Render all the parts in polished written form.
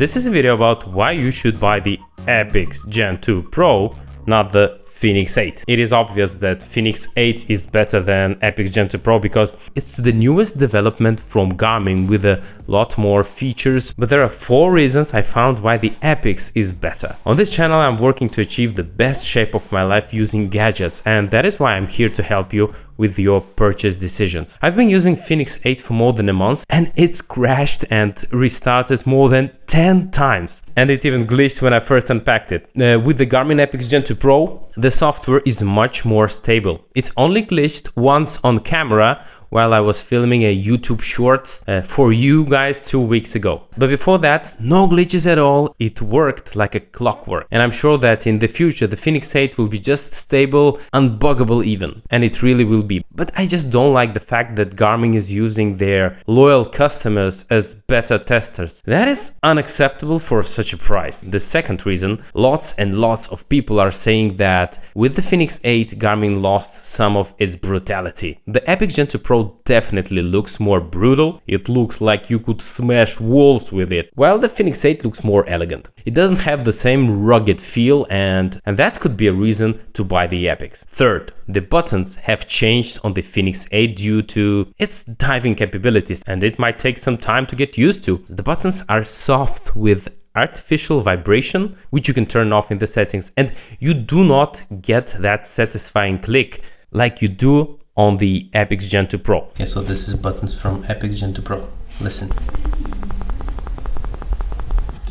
This is a video about why you should buy the Epix Gen 2 Pro, not the Fenix 8. It is obvious that Fenix 8 is better than Epix Gen 2 Pro because it's the newest development from Garmin with a lot more features, but there are 4 reasons I found why the Epix is better. On this channel I'm working to achieve the best shape of my life using gadgets, and that is why I'm here to help you with your purchase decisions. I've been using Fenix 8 for more than a month and it's crashed and restarted more than 10 times. And it even glitched when I first unpacked it. With the Garmin Epix Gen 2 Pro, the software is much more stable. It only glitched once on camera while I was filming a YouTube shorts for you guys 2 weeks ago. But before that, no glitches at all. It worked like a clockwork. And I'm sure that in the future, the Fenix 8 will be just stable, unbuggable even. And it really will be. But I just don't like the fact that Garmin is using their loyal customers as beta testers. That is unacceptable for such a price. The second reason, lots and lots of people are saying that with the Fenix 8, Garmin lost some of its brutality. The Epix Gen 2 Pro definitely looks more brutal. It looks like you could smash walls with it, while the Fenix 8 looks more elegant. It doesn't have the same rugged feel, and that could be a reason to buy the Epix. Third, the buttons have changed on the Fenix 8 due to its diving capabilities, and it might take some time to get used to. The buttons are soft with artificial vibration, which you can turn off in the settings, and you do not get that satisfying click like you do on the Epix Gen 2 Pro. Okay, so this is buttons from Epix Gen 2 Pro. Listen.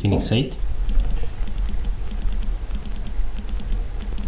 Fenix 8.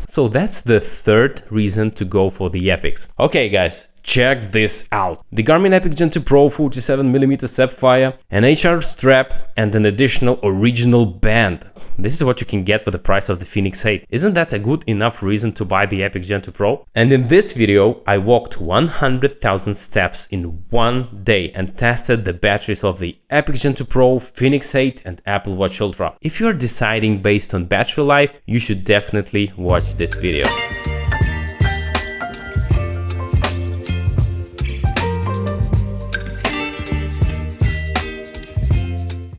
So that's the third reason to go for the Epix. Okay guys, check this out. The Garmin Epix Gen 2 Pro 47mm Sapphire, an HR strap and an additional original band. This is what you can get for the price of the Fenix 8. Isn't that a good enough reason to buy the Epix Gen 2 Pro? And in this video, I walked 100,000 steps in one day and tested the batteries of the Epix Gen 2 Pro, Fenix 8 and Apple Watch Ultra. If you're deciding based on battery life, you should definitely watch this video.